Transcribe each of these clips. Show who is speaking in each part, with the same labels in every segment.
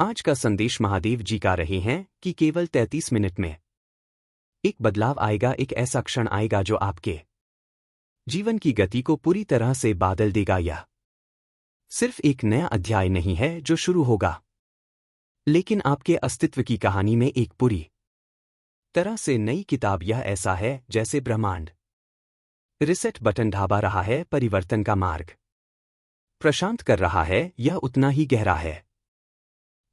Speaker 1: आज का संदेश महादेव जी का रहे हैं कि केवल 33 मिनट में एक बदलाव आएगा। एक ऐसा क्षण आएगा जो आपके जीवन की गति को पूरी तरह से बदल देगा। यह सिर्फ एक नया अध्याय नहीं है जो शुरू होगा, लेकिन आपके अस्तित्व की कहानी में एक पूरी तरह से नई किताब। यह ऐसा है जैसे ब्रह्मांड रिसेट बटन दबा रहा है, परिवर्तन का मार्ग प्रशांत कर रहा है। यह उतना ही गहरा है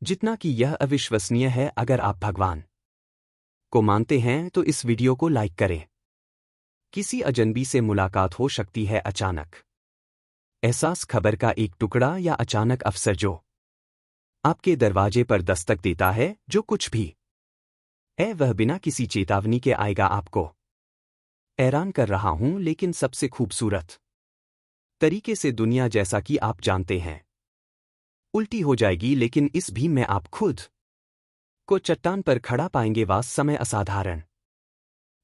Speaker 1: जितना कि यह अविश्वसनीय है। अगर आप भगवान को मानते हैं तो इस वीडियो को लाइक करें। किसी अजनबी से मुलाकात हो सकती है, अचानक एहसास, खबर का एक टुकड़ा या अचानक अवसर जो आपके दरवाजे पर दस्तक देता है। जो कुछ भी है वह बिना किसी चेतावनी के आएगा। आपको हैरान कर रहा हूं, लेकिन सबसे खूबसूरत तरीके से दुनिया जैसा कि आप जानते हैं उल्टी हो जाएगी। लेकिन इस भीम में आप खुद को चट्टान पर खड़ा पाएंगे। वास समय असाधारण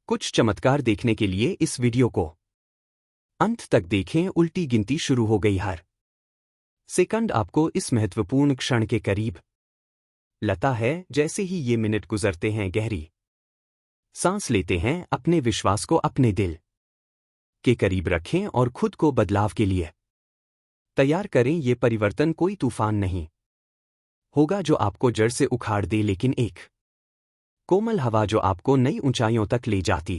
Speaker 1: कुछ चमत्कार देखने के लिए इस वीडियो को अंत तक देखें। उल्टी गिनती शुरू हो गई। हर सेकंड आपको इस महत्वपूर्ण क्षण के करीब लगता है। जैसे ही ये मिनट गुजरते हैं, गहरी सांस लेते हैं, अपने विश्वास को अपने दिल के करीब रखें और खुद को बदलाव के लिए तैयार करें। ये परिवर्तन कोई तूफान नहीं होगा जो आपको जड़ से उखाड़ दे, लेकिन एक कोमल हवा जो आपको नई ऊंचाइयों तक ले जाती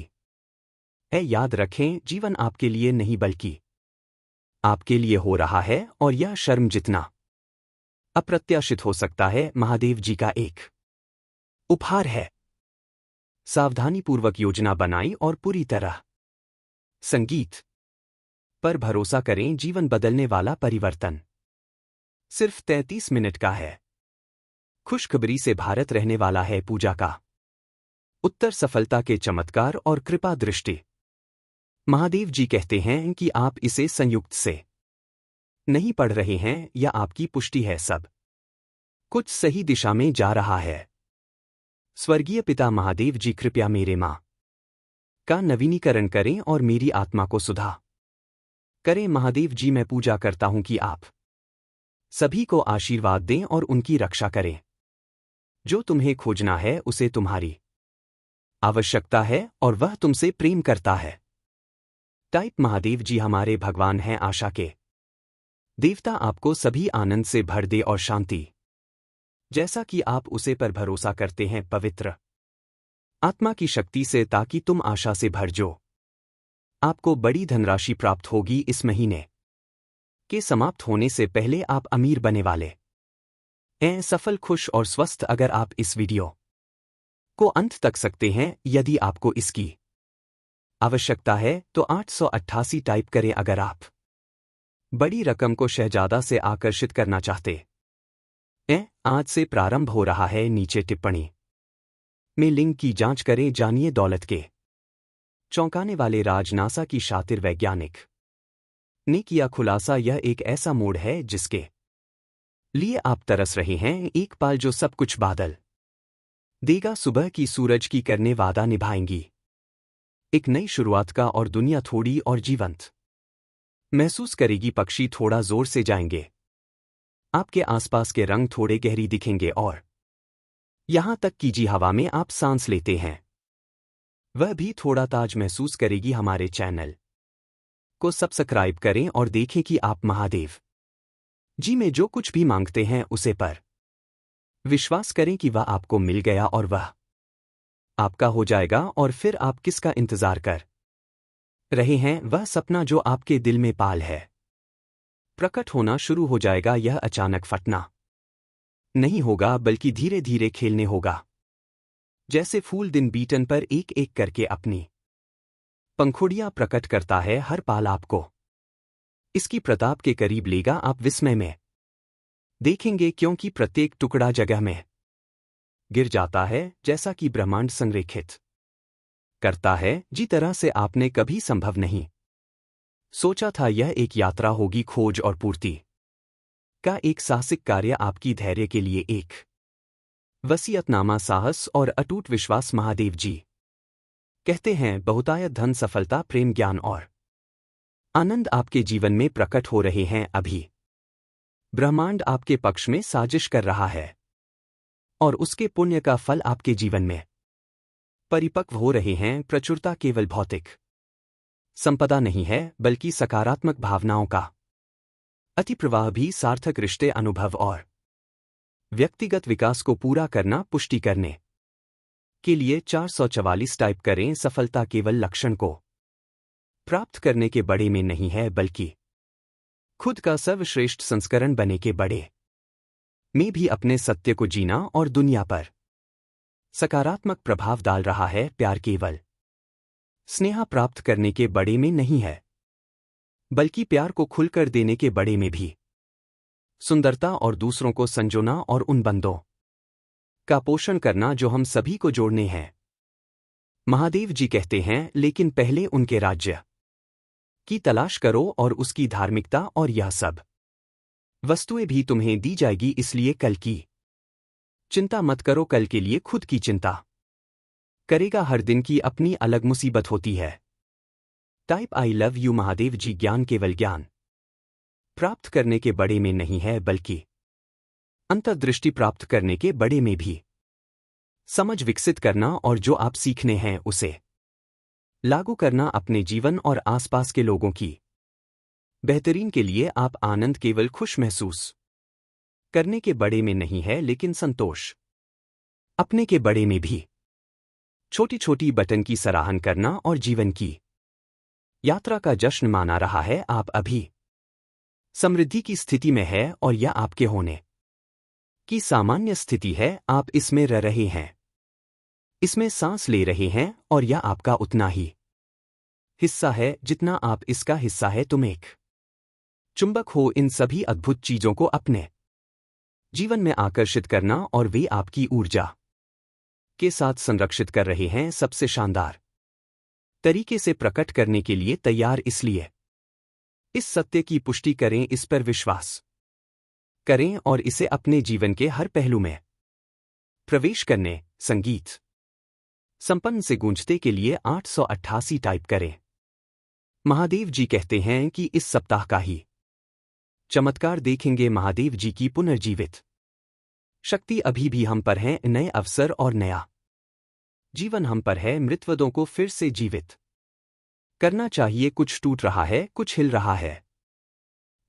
Speaker 1: है। याद रखें, जीवन आपके लिए नहीं बल्कि आपके लिए हो रहा है, और यह शर्म जितना अप्रत्याशित हो सकता है, महादेव जी का एक उपहार है। सावधानीपूर्वक योजना बनाई और पूरी तरह संगीत पर भरोसा करें। जीवन बदलने वाला परिवर्तन सिर्फ 33 मिनट का है। खुशखबरी से भारत रहने वाला है पूजा का उत्तर, सफलता के चमत्कार और कृपा दृष्टि। महादेव जी कहते हैं कि आप इसे संयुक्त से नहीं पढ़ रहे हैं या आपकी पुष्टि है। सब कुछ सही दिशा में जा रहा है। स्वर्गीय पिता महादेव जी, कृपया मेरे मां का नवीनीकरण करें और मेरी आत्मा को सुधा करें। महादेव जी, मैं पूजा करता हूं कि आप सभी को आशीर्वाद दें और उनकी रक्षा करें। जो तुम्हें खोजना है उसे तुम्हारी आवश्यकता है और वह तुमसे प्रेम करता है। टाइप महादेव जी हमारे भगवान हैं, आशा के देवता। आपको सभी आनंद से भर दे और शांति, जैसा कि आप उसे पर भरोसा करते हैं, पवित्र आत्मा की शक्ति से, ताकि तुम आशा से भर जो आपको बड़ी धनराशि प्राप्त होगी। इस महीने के समाप्त होने से पहले आप अमीर बने वाले हैं, सफल, खुश और स्वस्थ। अगर आप इस वीडियो को अंत तक सकते हैं, यदि आपको इसकी आवश्यकता है तो 888 टाइप करें। अगर आप बड़ी रकम को शहजादा से आकर्षित करना चाहते हैं, आज से प्रारंभ हो रहा है। नीचे टिप्पणी में लिंक की जांच करें। जानिए दौलत के चौंकाने वाले राज। नासा की शातिर वैज्ञानिक ने किया खुलासा। यह एक ऐसा मोड़ है जिसके लिए आप तरस रहे हैं, एक पाल जो सब कुछ बादल देगा। सुबह की सूरज की करने वादा निभाएंगी, एक नई शुरुआत का, और दुनिया थोड़ी और जीवंत महसूस करेगी। पक्षी थोड़ा जोर से जाएंगे, आपके आसपास के रंग थोड़े गहरी दिखेंगे, और यहां तक कि जी हवा में आप सांस लेते हैं वह भी थोड़ा ताज महसूस करेगी। हमारे चैनल को सब्सक्राइब करें और देखें कि आप महादेव जी में जो कुछ भी मांगते हैं उसे पर विश्वास करें कि वह आपको मिल गया और वह आपका हो जाएगा। और फिर आप किसका इंतजार कर रहे हैं? वह सपना जो आपके दिल में पाल है प्रकट होना शुरू हो जाएगा। यह अचानक फटना नहीं होगा, बल्कि धीरे धीरे खेलने होगा, जैसे फूल दिन बीतन पर एक एक करके अपनी पंखुड़ियां प्रकट करता है। हर पाल आपको इसकी प्रताप के करीब लेगा। आप विस्मय में देखेंगे, क्योंकि प्रत्येक टुकड़ा जगह में गिर जाता है, जैसा कि ब्रह्मांड संरेखित करता है, जिस तरह से आपने कभी संभव नहीं सोचा था। यह एक यात्रा होगी, खोज और पूर्ति का एक साहसिक कार्य। आपकी धैर्य के लिए एक वसीयतनामा, साहस और अटूट विश्वास। महादेव जी कहते हैं, बहुतायत धन, सफलता, प्रेम, ज्ञान और आनंद आपके जीवन में प्रकट हो रहे हैं। अभी ब्रह्मांड आपके पक्ष में साजिश कर रहा है। और उसके पुण्य का फल आपके जीवन में परिपक्व हो रहे हैं। प्रचुरता केवल भौतिक संपदा नहीं है, बल्कि सकारात्मक भावनाओं का अतिप्रवाह भी सार्थक रिश्ते, अनुभव और व्यक्तिगत विकास को पूरा करना। पुष्टि करने के लिए 444 टाइप करें। सफलता केवल लक्षण को प्राप्त करने के बड़े में नहीं है, बल्कि खुद का सर्वश्रेष्ठ संस्करण बने के बड़े में भी अपने सत्य को जीना और दुनिया पर सकारात्मक प्रभाव डाल रहा है। प्यार केवल स्नेह प्राप्त करने के बड़े में नहीं है, बल्कि प्यार को खुलकर देने के बड़े में भी सुंदरता और दूसरों को संजोना और उन बंदों का पोषण करना जो हम सभी को जोड़ने हैं। महादेव जी कहते हैं, लेकिन पहले उनके राज्य की तलाश करो और उसकी धार्मिकता, और यह सब वस्तुएं भी तुम्हें दी जाएगी। इसलिए कल की चिंता मत करो, कल के लिए खुद की चिंता करेगा। हर दिन की अपनी अलग मुसीबत होती है। Type I love you. Mahadev ji ज्ञान केवल ज्ञान प्राप्त करने के बड़े में नहीं है, बल्कि अंतर्दृष्टि प्राप्त करने के बड़े में भी समझ विकसित करना, और जो आप सीखने हैं उसे लागू करना अपने जीवन और आसपास के लोगों की बेहतरीन के लिए। आप आनंद केवल खुश महसूस करने के बड़े में नहीं है, लेकिन संतोष अपने के बड़े में भी छोटी छोटी बटन की सराहना करना और जीवन की यात्रा का जश्न माना रहा है। आप अभी समृद्धि की स्थिति में है, और यह आपके होने की सामान्य स्थिति है। आप इसमें रह रहे हैं, इसमें सांस ले रहे हैं, और यह आपका उतना ही हिस्सा है जितना आप इसका हिस्सा है। तुम एक चुंबक हो इन सभी अद्भुत चीजों को अपने जीवन में आकर्षित करना, और वे आपकी ऊर्जा के साथ संरक्षित कर रहे हैं, सबसे शानदार तरीके से प्रकट करने के लिए तैयार। इसलिए इस सत्य की पुष्टि करें, इस पर विश्वास करें, और इसे अपने जीवन के हर पहलू में प्रवेश करने। संगीत संपन्न से गूंजते के लिए 888 टाइप करें। महादेव जी कहते हैं कि इस सप्ताह का ही चमत्कार देखेंगे। महादेव जी की पुनर्जीवित शक्ति अभी भी हम पर है। नए अवसर और नया जीवन हम पर है। मृतवदों को फिर से जीवित करना चाहिए। कुछ टूट रहा है, कुछ हिल रहा है।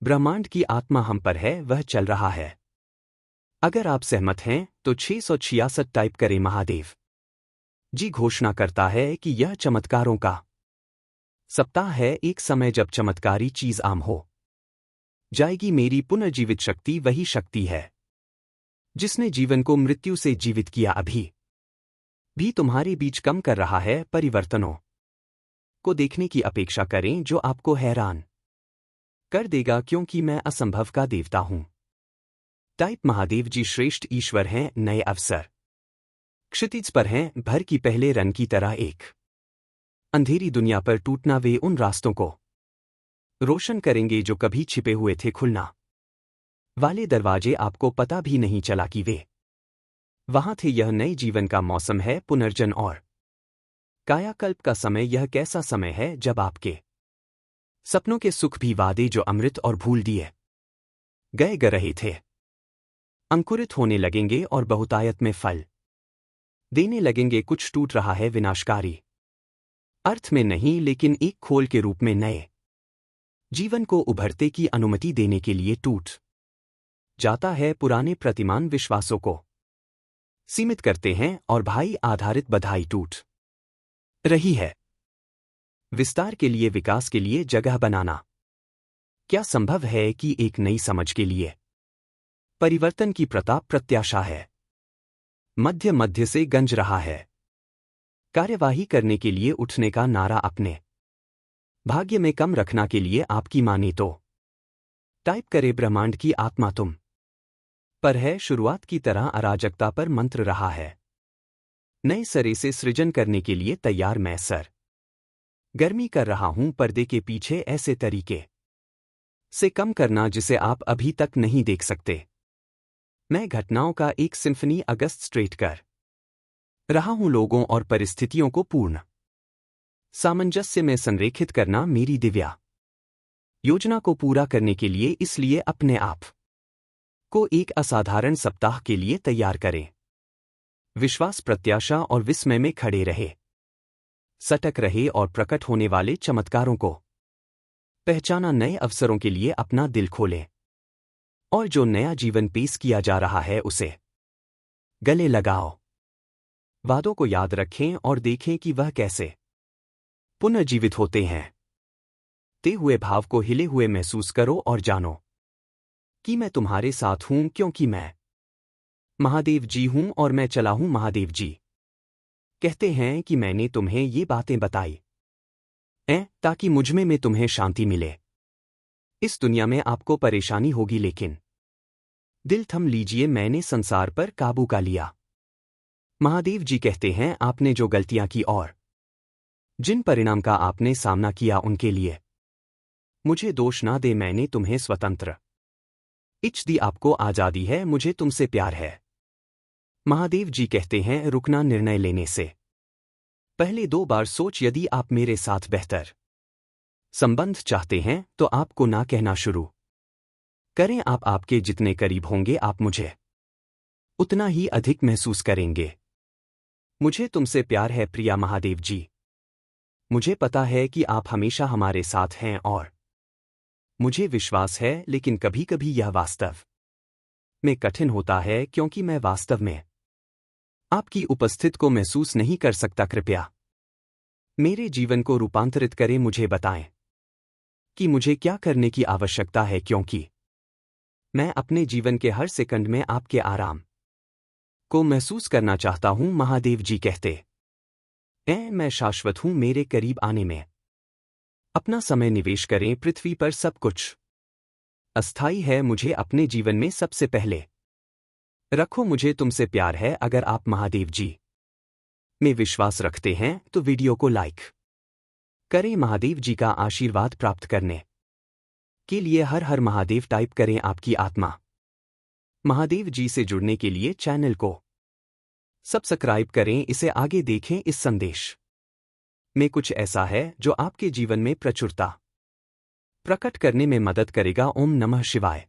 Speaker 1: ब्रह्मांड की आत्मा हम पर है, वह चल रहा है। अगर आप सहमत हैं तो 666 टाइप करें। महादेव जी घोषणा करता है कि यह चमत्कारों का सप्ताह है, एक समय जब चमत्कारी चीज आम हो जाएगी। मेरी पुनर्जीवित शक्ति वही शक्ति है जिसने जीवन को मृत्यु से जीवित किया, अभी भी तुम्हारे बीच कम कर रहा है। परिवर्तनों को देखने की अपेक्षा करें जो आपको हैरान कर देगा, क्योंकि मैं असंभव का देवता हूं। टाइप महादेव जी श्रेष्ठ ईश्वर हैं। नए अवसर क्षितिज पर हैं, भर की पहले रन की तरह। एक अंधेरी दुनिया पर टूटना, वे उन रास्तों को रोशन करेंगे जो कभी छिपे हुए थे। खुलना वाले दरवाजे आपको पता भी नहीं चला कि वे वहां थे। यह नए जीवन का मौसम है, पुनर्जन और कायाकल्प का समय। यह कैसा समय है जब आपके सपनों के सुख भी वादे जो अमृत और भूल दिए गए रहे थे अंकुरित होने लगेंगे और बहुतायत में फल देने लगेंगे। कुछ टूट रहा है, विनाशकारी अर्थ में नहीं, लेकिन एक खोल के रूप में नए जीवन को उभरते की अनुमति देने के लिए टूट जाता है। पुराने प्रतिमान विश्वासों को सीमित करते हैं, और भाई आधारित बधाई टूट रही है। विस्तार के लिए, विकास के लिए जगह बनाना। क्या संभव है कि एक नई समझ के लिए परिवर्तन की प्रताप प्रत्याशा है। मध्य मध्य से गंज रहा है। कार्यवाही करने के लिए उठने का नारा। अपने भाग्य में कम रखना के लिए आपकी माने तो टाइप करे। ब्रह्मांड की आत्मा तुम पर है। शुरुआत की तरह अराजकता पर मंत्र रहा है। नए सिरे से सृजन करने के लिए तैयार। मैं सर गर्मी कर रहा हूं पर्दे के पीछे, ऐसे तरीके से कम करना जिसे आप अभी तक नहीं देख सकते। मैं घटनाओं का एक सिम्फनी अगस्त स्ट्रेट कर रहा हूं। लोगों और परिस्थितियों को पूर्ण सामंजस्य में संरेखित करना मेरी दिव्या योजना को पूरा करने के लिए। इसलिए अपने आप को एक असाधारण सप्ताह के लिए तैयार करें। विश्वास, प्रत्याशा और विस्मय में खड़े रहे। सटक रहे और प्रकट होने वाले चमत्कारों को पहचाना। नए अवसरों के लिए अपना दिल खोलें और जो नया जीवन पेश किया जा रहा है उसे गले लगाओ। वादों को याद रखें और देखें कि वह कैसे पुनर्जीवित होते हैं। ते हुए भाव को हिले हुए महसूस करो और जानो कि मैं तुम्हारे साथ हूं, क्योंकि मैं महादेव जी हूं और मैं चला हूं। महादेव जी कहते हैं कि मैंने तुम्हें ये बातें बताई ताकि मुझमें में तुम्हें शांति मिले। इस दुनिया में आपको परेशानी होगी, लेकिन दिल थम लीजिए, मैंने संसार पर काबू का लिया। महादेव जी कहते हैं आपने जो गलतियां की और जिन परिणाम का आपने सामना किया उनके लिए मुझे दोष ना दे। मैंने तुम्हें स्वतंत्र इच्छ दी, आपको आजादी है, मुझे तुमसे प्यार है। महादेव जी कहते हैं रुकना निर्णय लेने से पहले 2 बार सोच। यदि आप मेरे साथ बेहतर संबंध चाहते हैं तो आपको ना कहना शुरू करें। आप आपके जितने करीब होंगे आप मुझे उतना ही अधिक महसूस करेंगे। मुझे तुमसे प्यार है प्रिया महादेव जी। मुझे पता है कि आप हमेशा हमारे साथ हैं और मुझे विश्वास है, लेकिन कभी कभी यह वास्तव में कठिन होता है क्योंकि मैं वास्तव में आपकी उपस्थिति को महसूस नहीं कर सकता। कृपया मेरे जीवन को रूपांतरित करें। मुझे बताएं कि मुझे क्या करने की आवश्यकता है, क्योंकि मैं अपने जीवन के हर सेकंड में आपके आराम को महसूस करना चाहता हूं। महादेव जी कहते मैं शाश्वत हूं। मेरे करीब आने में अपना समय निवेश करें। पृथ्वी पर सब कुछ अस्थायी है, मुझे अपने जीवन में सबसे पहले रखो। मुझे तुमसे प्यार है। अगर आप महादेव जी में विश्वास रखते हैं तो वीडियो को लाइक करें। महादेव जी का आशीर्वाद प्राप्त करने के लिए हर हर महादेव टाइप करें। आपकी आत्मा महादेव जी से जुड़ने के लिए चैनल को सब्सक्राइब करें। इसे आगे देखें। इस संदेश में कुछ ऐसा है जो आपके जीवन में प्रचुरता प्रकट करने में मदद करेगा। ओम नमः शिवाय।